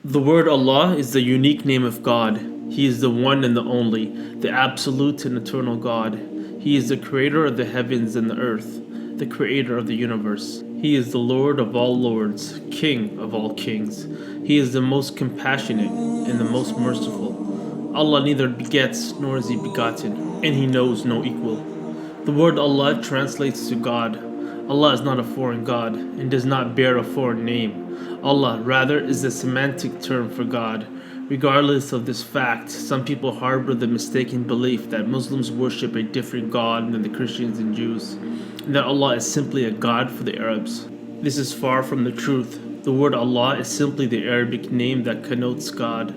The word Allah is the unique name of God. He is the one and the only, the absolute and eternal God. He is the creator of the heavens and the earth, the creator of the universe. He is the Lord of all lords, King of all kings. He is the most compassionate and the most merciful. Allah neither begets nor is he begotten, and he knows no equal. The word Allah translates to God. Allah is not a foreign God and does not bear a foreign name. Allah, rather, is the semantic term for God. Regardless of this fact, some people harbor the mistaken belief that Muslims worship a different God than the Christians and Jews, and that Allah is simply a God for the Arabs. This is far from the truth. The word Allah is simply the Arabic name that connotes God.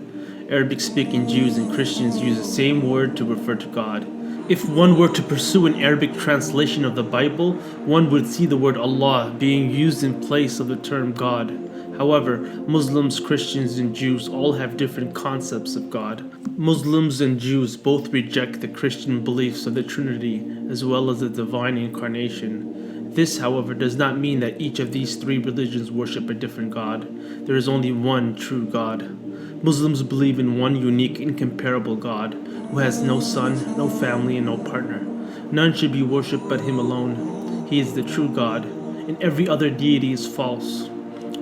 Arabic speaking Jews and Christians use the same word to refer to God. If one were to pursue an Arabic translation of the Bible, one would see the word Allah being used in place of the term God. However, Muslims, Christians, and Jews all have different concepts of God. Muslims and Jews both reject the Christian beliefs of the Trinity as well as the divine incarnation. This, however, does not mean that each of these three religions worship a different God. There is only one true God. Muslims believe in one unique, incomparable God, who has no son, no family, and no partner. None should be worshipped but Him alone. He is the true God, and every other deity is false.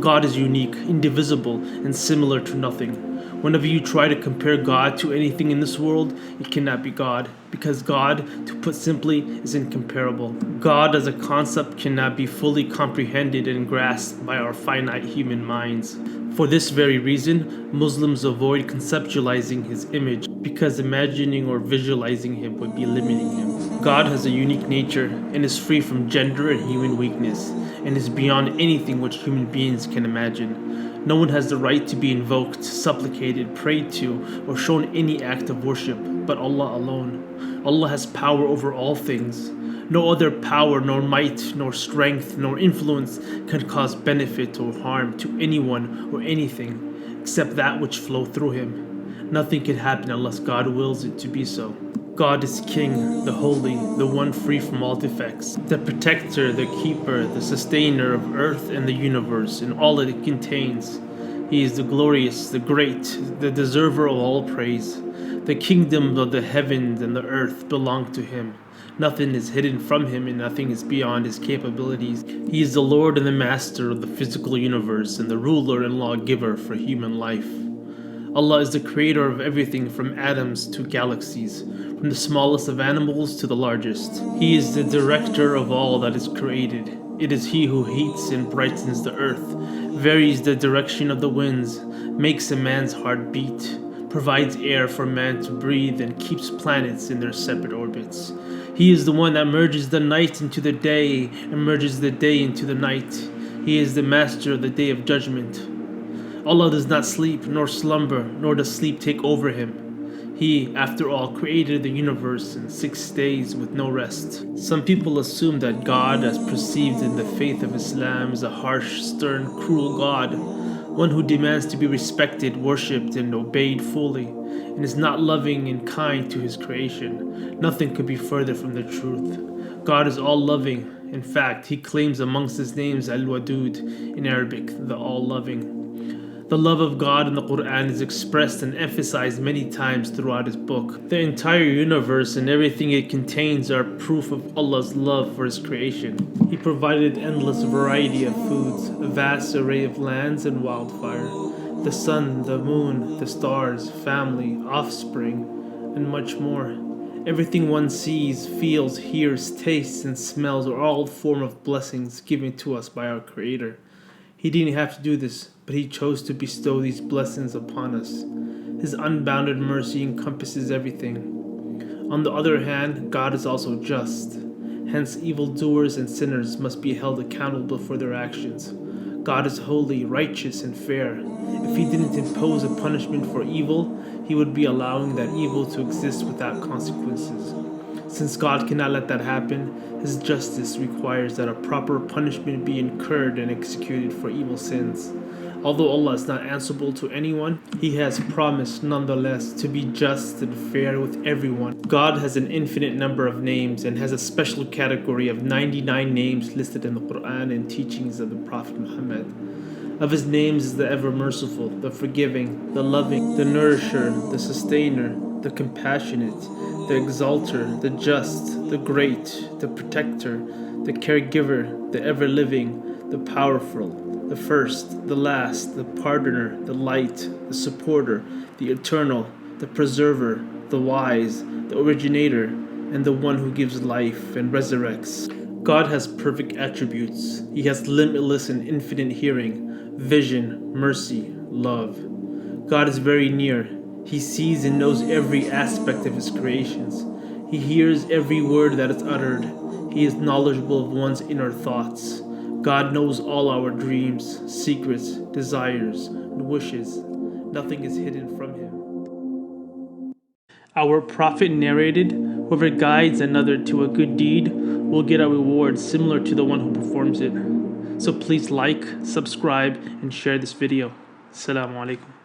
God is unique, indivisible, and similar to nothing. Whenever you try to compare God to anything in this world, it cannot be God, because God, to put simply, is incomparable. God as a concept cannot be fully comprehended and grasped by our finite human minds. For this very reason, Muslims avoid conceptualizing His image, because imagining or visualizing Him would be limiting Him. God has a unique nature and is free from gender and human weakness, and is beyond anything which human beings can imagine. No one has the right to be invoked, supplicated, prayed to, or shown any act of worship but Allah alone. Allah has power over all things. No other power, nor might, nor strength, nor influence can cause benefit or harm to anyone or anything, except that which flow through Him. Nothing can happen unless God wills it to be so. God is King, the Holy, the one free from all defects, the protector, the keeper, the sustainer of earth and the universe and all that it contains. He is the glorious, the great, the deserver of all praise. The kingdoms of the heavens and the earth belong to Him. Nothing is hidden from Him and nothing is beyond His capabilities. He is the Lord and the Master of the physical universe and the ruler and lawgiver for human life. Allah is the creator of everything from atoms to galaxies, from the smallest of animals to the largest. He is the director of all that is created. It is He who heats and brightens the earth, varies the direction of the winds, makes a man's heart beat, provides air for man to breathe, and keeps planets in their separate orbits. He is the one that merges the night into the day and merges the day into the night. He is the master of the day of judgment. Allah does not sleep nor slumber, nor does sleep take over Him. He, after all, created the universe in 6 days with no rest. Some people assume that God, as perceived in the faith of Islam, is a harsh, stern, cruel God, one who demands to be respected, worshipped, and obeyed fully, and is not loving and kind to His creation. Nothing could be further from the truth. God is all-loving. In fact, He claims amongst His names Al-Wadud, in Arabic, the all-loving. The love of God in the Quran is expressed and emphasized many times throughout His book. The entire universe and everything it contains are proof of Allah's love for His creation. He provided endless variety of foods, a vast array of lands and wildfire, the sun, the moon, the stars, family, offspring, and much more. Everything one sees, feels, hears, tastes, and smells are all form of blessings given to us by our Creator. He didn't have to do this, but He chose to bestow these blessings upon us. His unbounded mercy encompasses everything. On the other hand, God is also just. Hence, evildoers and sinners must be held accountable for their actions. God is holy, righteous, and fair. If He didn't impose a punishment for evil, He would be allowing that evil to exist without consequences. Since God cannot let that happen, His justice requires that a proper punishment be incurred and executed for evil sins. Although Allah is not answerable to anyone, He has promised nonetheless to be just and fair with everyone. God has an infinite number of names and has a special category of 99 names listed in the Quran and teachings of the Prophet Muhammad. Of his names is the ever merciful, the forgiving, the loving, the nourisher, the sustainer, the compassionate, the exalter, the just, the great, the protector, the caregiver, the ever living, the powerful, the first, the last, the pardoner, the light, the supporter, the eternal, the preserver, the wise, the originator, and the one who gives life and resurrects. God has perfect attributes. He has limitless and infinite hearing, vision, mercy, love. God is very near. He sees and knows every aspect of his creations. He hears every word that is uttered. He is knowledgeable of one's inner thoughts. God knows all our dreams, secrets, desires, and wishes. Nothing is hidden from him. Our prophet narrated, whoever guides another to a good deed will get a reward similar to the one who performs it. So please like, subscribe, and share this video. Assalamu alaikum.